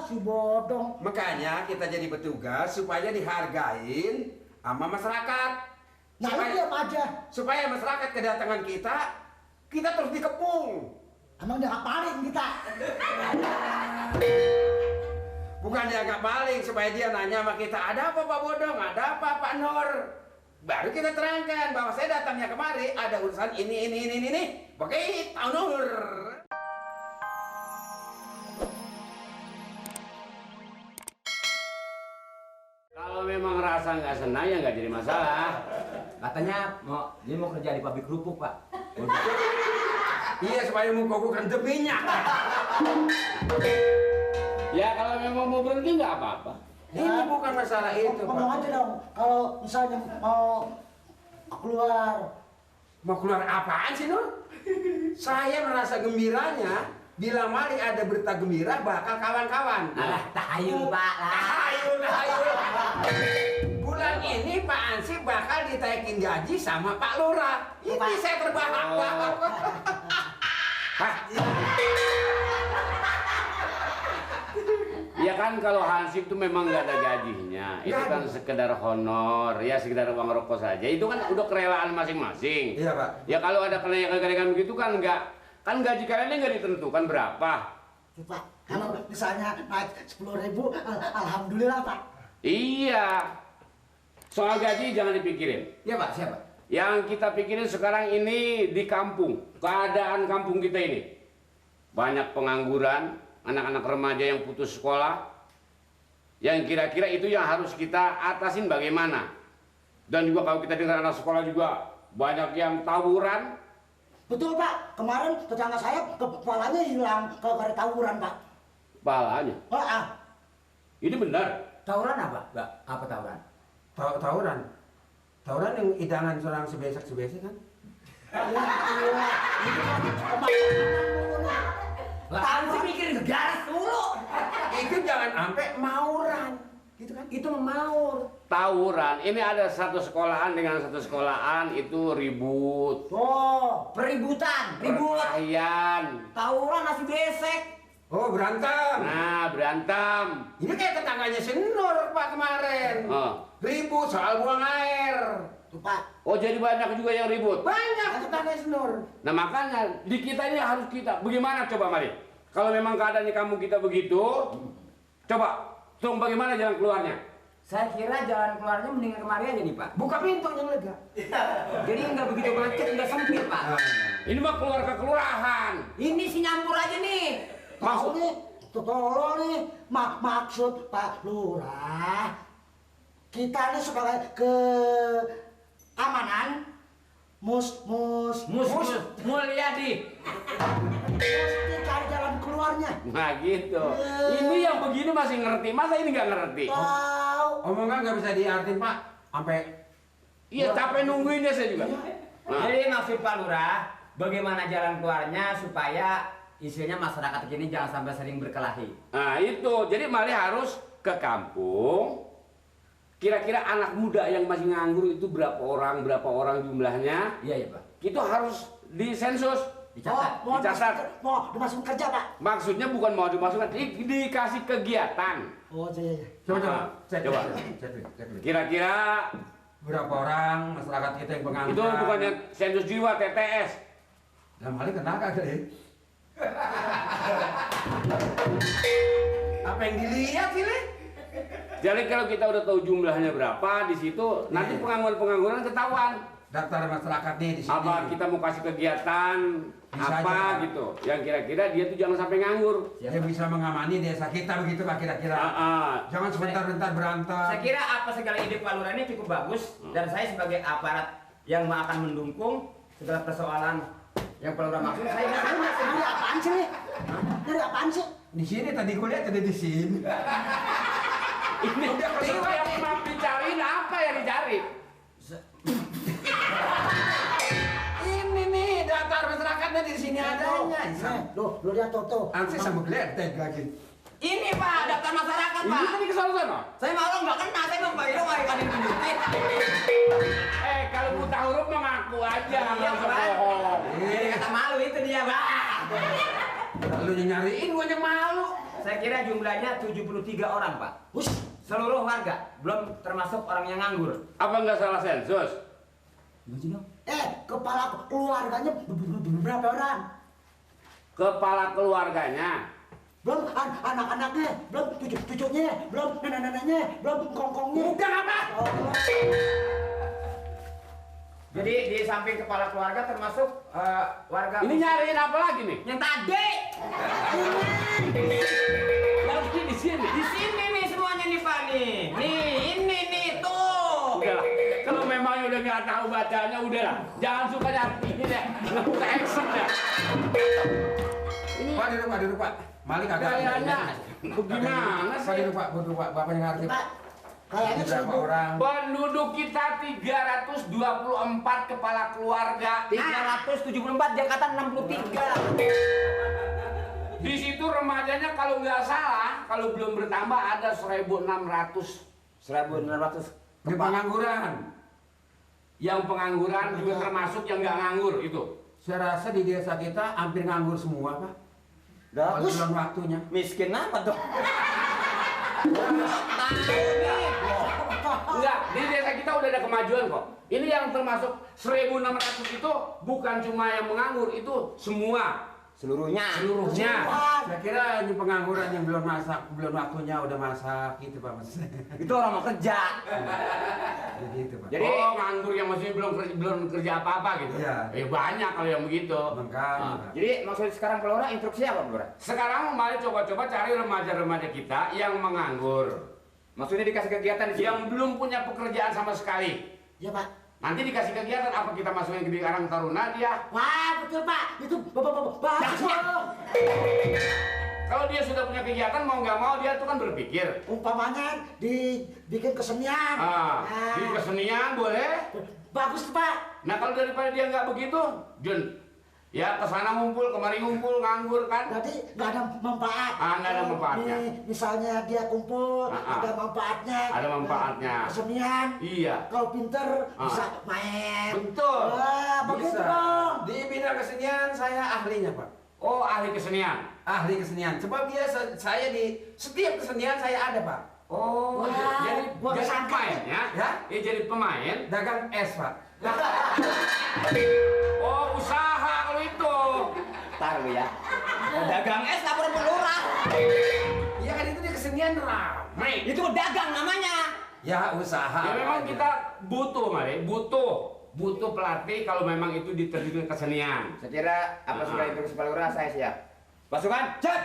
si bodong. Makanya kita jadi petugas supaya dihargain sama masyarakat. Nah, Supaya, itu apa aja? supaya masyarakat kedatangan kita terus dikepung. Emang dia ngapain kita? Bukan dia nggak paling, supaya dia nanya sama kita, ada apa Pak Bodong, ada apa Pak Nur. Baru kita terangkan bahwa saya datangnya kemari ada urusan ini. Begitu Nur. Kalau memang rasa nggak senang ya nggak jadi masalah. Katanya dia mau kerja di pabrik kerupuk, Pak. Iya, supaya menggugurkan debunya. Ya kalau memang mau berhenti nggak apa-apa. Ini bukan masalah itu, Ngomong Pak. aja dong, kalau misalnya mau keluar. Mau keluar apaan sih, Nur? Saya merasa gembiranya bila Mali ada berita gembira bakal kawan-kawan. Alah, tahayul, Pak. Tahayul. Bulan ini Pak Ansip bakal ditaikin gaji sama Pak Lurah. Ini saya terbahak-bahak. Hah? Ya kan kalau Hansip itu memang nggak ada gajinya, itu kan sekedar honor, ya sekedar uang rokok saja. Itu kan udah kerelaan masing-masing. Iya, Pak. Ya kalau ada kenaikan begitu kan gaji kalian nggak ditentukan berapa. Pak, kalau misalnya naik 10.000, alhamdulillah Pak. Iya. Soal gaji jangan dipikirin. Iya, Pak. Siapa? Yang kita pikirin sekarang ini di kampung, keadaan kampung kita ini. Banyak pengangguran, anak-anak remaja yang putus sekolah. Yang kira-kira itu yang harus kita atasin bagaimana. Dan juga kalau kita dengar anak sekolah juga banyak yang tawuran. Betul Pak, kemarin tetangga saya kepalanya hilang gara-gara tawuran Pak. Kepalanya. Ini benar. Tawuran apa? Enggak, apa tawuran? Tawuran. Tawuran yang idangan seorang sebesek kan? Tahu sih mikirin garis dulu. Itu jangan sampai mauran. Gitu kan? Itu memaur. Tawuran. Ini ada satu sekolahan dengan satu sekolahan itu ribut. Oh, Peributan, ribut. Perkelahian. Tawuran nasi besek. Oh, berantem. Nah, berantem. Ini kayak tetangganya si Nur, Pak, kemarin. Oh. Ribut soal buang air. tuh Pak. Oh, jadi banyak juga yang ribut. Banyak tetangganya si Nur. Nah, makanya di kita ini harus kita. Bagaimana coba mari? Kalau memang keadaannya kamu kita begitu, coba tunggu bagaimana jalan keluarnya? Saya kira jalan keluarnya mendingan kemari aja nih, Pak. Buka pintu yang lega. Jadi nggak begitu macet, nggak sempit, Pak. Ini mah keluar ke kelurahan. Ini si nyampur aja nih. Maksud nih, tolong nih, maksud Pak Lurah, kita nih sebagai keamanan, Mulyadi. mesti cari jalan keluarnya. Nah gitu. Ini yang begini masih ngerti, masa ini nggak ngerti? Tahu. Omongan nggak bisa diartin, Pak. Sampai Iya, capek nungguinnya saya juga. Nah, Jadi maksud Pak Lurah, bagaimana jalan keluarnya supaya isinya masyarakat ini jangan sampai sering berkelahi. nah itu. Jadi Mali harus ke kampung. Kira-kira anak muda yang masih nganggur itu berapa orang jumlahnya? Iya, Pak. Itu harus disensus. Dicatat. Mau Dicatat. mau dimasukin kerja Pak. Maksudnya bukan mau dimasukkan, dikasih kegiatan. Oh iya. coba. Coba. Kira-kira Berapa orang masyarakat kita yang pengangguran? itu bukannya sensus jiwa TTS. Dalam hal ini kena kagak deh. Apa yang dilihat sih, Le? Jadi kalau kita udah tahu jumlahnya berapa di situ, nanti Iya. pengangguran ketahuan. Daftar masyarakatnya di sini. Apa kita mau kasih kegiatan Bisa apa aja, Pak. gitu. Yang kira-kira dia tuh jangan sampai nganggur. Yang bisa mengamani desa kita begitu Pak kira-kira. Jangan sebentar-bentar berantem. Saya kira apa segala ide Pak Lurah ini cukup bagus dan saya sebagai aparat yang akan mendukung segala persoalan yang Pak Lurah maksud saya nggak tahu. Dari apaan sih nih? Dari apaan sih? Di sini tadi kuliah ada di sini. Ini Udah itu kelihatan. yang mau dicariin apa yang dicari? Ini nih daftar masyarakatnya di sini adanya. Loh, lo lihat tuh. Ansi sama gledek lagi. Ini Pak daftar masyarakat Ini Pak. tadi ke sana. Saya malu nggak kena, saya mau bayar nggak dikasih tunjukin. Kalau buta huruf mah ngaku aja, Iya, nggak usah Pak. bohong. Jadi kata malu itu dia Pak. Lu yang nyariin gua yang malu. Saya kira jumlahnya 73 orang, Pak. Hush. Seluruh warga, belum termasuk orang yang nganggur. Apa nggak salah sensus? Kepala keluarganya berapa orang? Kepala keluarganya. Belum anak-anaknya, belum cucunya, belum nenek-neneknya, belum kongkongnya. Udah apa? Oh. Jadi di samping kepala keluarga termasuk warga. Ini nyariin apa lagi nih? Yang tadi. Lagi di sini. Di sini nih semuanya nih Pak nih. Nih, ini nih tuh. Udahlah, kalau memang udah nggak tahu bacanya, udahlah. Jangan suka ini deh, nggak suka action deh. Ini Pak, duduk Pak. Malik agak. kayaknya bagaimana Pak, sih? duduk Pak. Bapak yang ngerti. Pak, kayaknya Berapa seribu. orang? Penduduk kita 324 kepala keluarga. 374 Jakarta 63. Di situ remajanya kalau nggak salah, kalau belum bertambah ada 1.600. 1.600. Ini pengangguran. Yang pengangguran juga termasuk yang nggak nganggur itu. Saya rasa di desa kita hampir nganggur semua, Pak. Kalau Bagus. belum waktunya. Miskin apa tuh? Enggak, di desa kita udah ada kemajuan kok. Ini yang termasuk 1.600 itu bukan cuma yang menganggur, itu semua. Seluruhnya. Seluruhnya. Saya kira ini pengangguran yang belum masak, belum waktunya udah masak gitu, Pak. Itu orang mau kerja. Jadi itu, Pak. Jadi nganggur yang masih belum kerja apa-apa gitu. Iya. Banyak kalau yang begitu. Makanya, Pak. Jadi maksud sekarang Pak Lurah instruksi apa Pak Lurah? Sekarang mari coba-coba cari remaja-remaja kita yang menganggur, Maksudnya dikasih kegiatan di sini. yang belum punya pekerjaan sama sekali. Ya Pak. Nanti dikasih kegiatan apa kita masukin ke Karang Taruna dia. Wah betul Pak. Itu bagus. Kalau dia sudah punya kegiatan mau nggak mau dia tuh kan berpikir. Umpamanya dibikin kesenian. Di kesenian boleh. Bagus Pak. Nah kalau daripada dia nggak begitu, Jun, ya kesana ngumpul, kemari ngumpul, nganggur kan? Berarti nggak ada manfaat. Nggak ada manfaatnya. Misalnya dia kumpul, Ah. ada manfaatnya. Ada manfaatnya. Kesenian. Iya. Kalau pinter Ah. bisa main. Betul. Wah, begitu Bisa. dong. Di bidang kesenian saya ahlinya, Pak. Oh ahli kesenian. Ahli kesenian. Sebab saya di setiap kesenian saya ada, Pak. Oh, Wah, jadi gua kesangka. pemain ya? Ya? Jadi pemain. Dagang es, Pak. Oh usaha kalau itu. Ntar lu ya. Dagang es lapor Pak Lurah. Iya kan itu di kesenian ramai. Itu dagang namanya. Ya usaha. Ya memang kita butuh, Mari, butuh pelatih kalau memang itu diterjun ke kesenian. Saya kira apa sudah instruksi Pak Lurah saya siap. Pasukan, cet.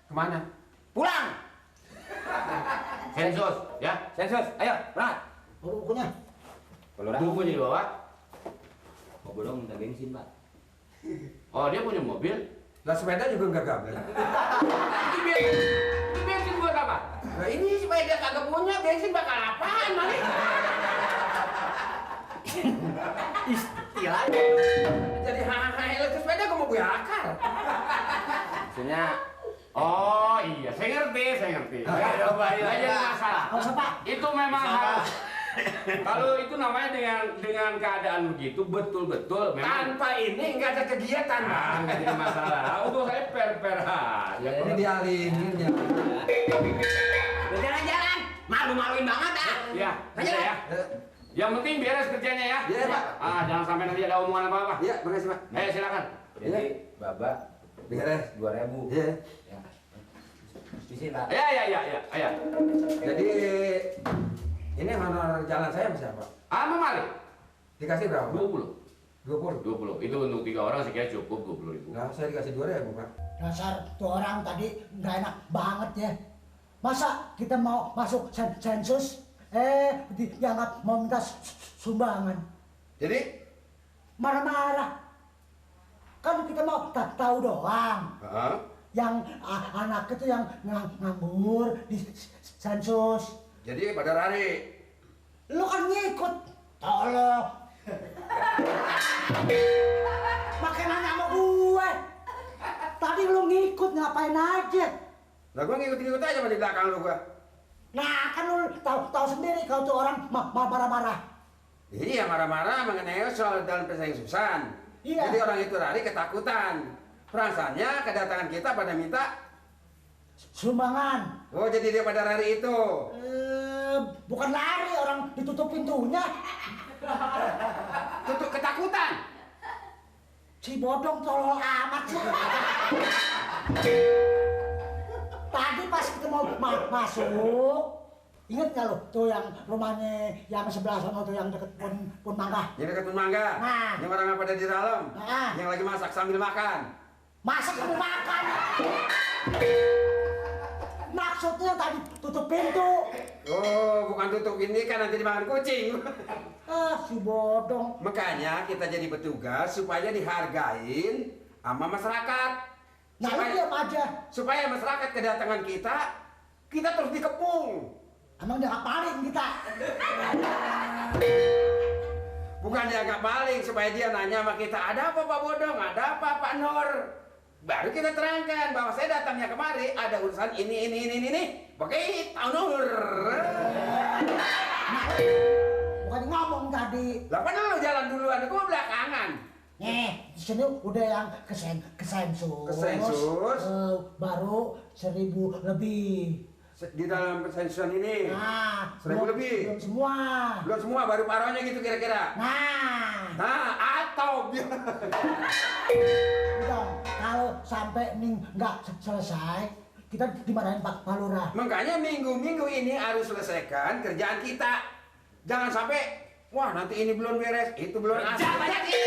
Kemana? Pulang. Sensus, ya. Sensus, ayo berangkat. Bukunya. Pak Lurah. Bukunya dibawa. Mau belum minta bensin Pak. Oh dia punya mobil. Lah sepeda juga enggak gabel. Ini bensin buat apa? Nah ini supaya dia kagak punya bensin bakal apaan, Mari? Istilah. Jadi hahaha elektrik sepeda kamu gue akar. Maksudnya Oh iya, saya ngerti. Ya, coba aja masalah. Nggak usah Pak. Itu memang harus. Kalau itu namanya dengan keadaan begitu betul-betul memang. Tanpa ini nggak ada kegiatan, Pak. Nggak jadi masalah. Untuk saya per aja. Ini dialihin ya. jalan-jalan. Malu-maluin banget ah. Ya, bisa ya. Yang penting beres kerjanya ya. Iya, Pak. Jangan sampai nanti ada omongan apa-apa. Iya, makasih, Pak. Silakan. Jadi babak Beres. 2.000. Iya. Ya. Disita. Ya. Jadi ini honor jalan saya sama siapa? Mari. Dikasih berapa? 20. 20. Itu untuk 3 orang saya kira cukup 20.000. Nah, saya dikasih 2.000, Pak. Dasar tuh orang tadi nggak enak banget ya. Masa kita mau masuk sensus, dianggap mau minta sumbangan. Jadi Marah-marah. Kan kita mau tahu doang. Heeh. Yang anak itu yang nganggur di sensus. Jadi pada lari. Lu kan ngikut. Tolong. Makin nanya sama gue. Tadi lu ngikut ngapain aja? Lah gua ngikut-ngikut aja di belakang lu gua. Nah kan lu tahu sendiri kalau tuh orang marah-marah. Iya, marah-marah mengenai soal dalam persaingan. Iya. Jadi orang itu lari ketakutan. Perasaannya kedatangan kita pada minta sumbangan. Oh, jadi dia pada hari itu. Bukan lari, orang ditutup pintunya. Tutup ketakutan. Si bodong tolol amat sih. Tadi pas kita mau masuk, inget nggak lo tuh yang rumahnya yang sebelah sana tuh yang deket pun mangga. Yang dekat Pun Mangga. Nah. Yang orang pada di dalam. Nah. Yang lagi masak sambil makan. Masak kamu makan. Maksudnya tadi tutup pintu. Oh, bukan tutup ini kan nanti dimakan kucing. Si bodong. Makanya kita jadi petugas supaya dihargain sama masyarakat. Nah lu diam aja. Supaya masyarakat kedatangan kita terus dikepung. Emang dia paling kita. Bukan dianggap maling supaya dia nanya sama kita, ada apa Pak Bodong, ada apa Pak Nur. Baru kita terangkan bahwa saya datangnya kemari ada urusan ini. Pakai Pak Nur. Bukan ngomong tadi. Lah kan lu jalan duluan, gua belakangan. Nih, di sini udah yang kesensus. Kesensus? Baru 1.000 lebih. Di dalam sensuan ini. Nah, 1.000 lebih. Belum semua. Belum semua, baru paruhnya gitu kira-kira. Nah, atau Udah, kalau sampai nih nggak selesai, kita dimarahin Pak Lurah. makanya minggu-minggu ini harus selesaikan kerjaan kita. Jangan sampai, wah nanti ini belum beres, itu belum Banyak ini.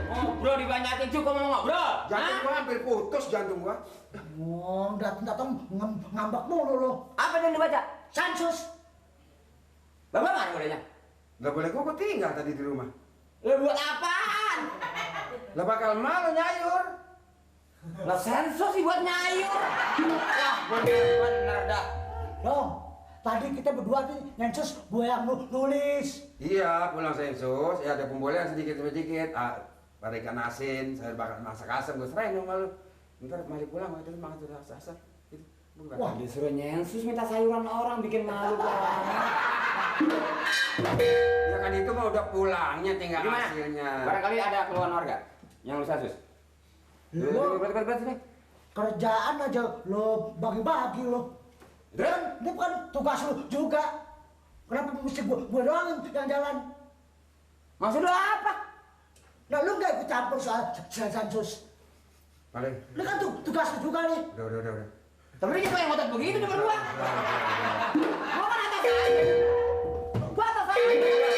Ngobrol dibanyakin cukup ngomong ngobrol. Jantung gua hampir putus jantung gua. Datang ngambek mulu lo. Apa yang dibaca? Sensus. Bapak mana bolehnya? Gak boleh gua tinggal tadi di rumah. Lu buat apaan? Lah bakal malu nyayur. Lah sensus sih buat nyayur. Wah, bener dah. Dong, tadi kita berdua nih sensus gue yang nulis. Iya, pulang sensus, ya ada pembolehan sedikit-sedikit. Pada ikan asin, saya bakal masak asam, gue serahin dong malu. Ntar mari pulang, waktu itu makan sudah asam. Gitu. Wah, disuruh nyensus minta sayuran orang bikin malu banget. Ya kan itu mah udah pulangnya tinggal Gimana? hasilnya. Barangkali ada keluhan warga yang lu sensus. Lo Berat sini. kerjaan aja lo bagi-bagi lo. Dan ini bukan tugas lo juga. Kenapa mesti gue doang yang jalan? Maksud lu apa? Nah lu nggak ikut campur soal sensus. Paling. Ini kan tugas lu juga nih. Udah. Tapi kita yang ngotot begitu di berdua. Gua kan atas aja. Gua atas aja.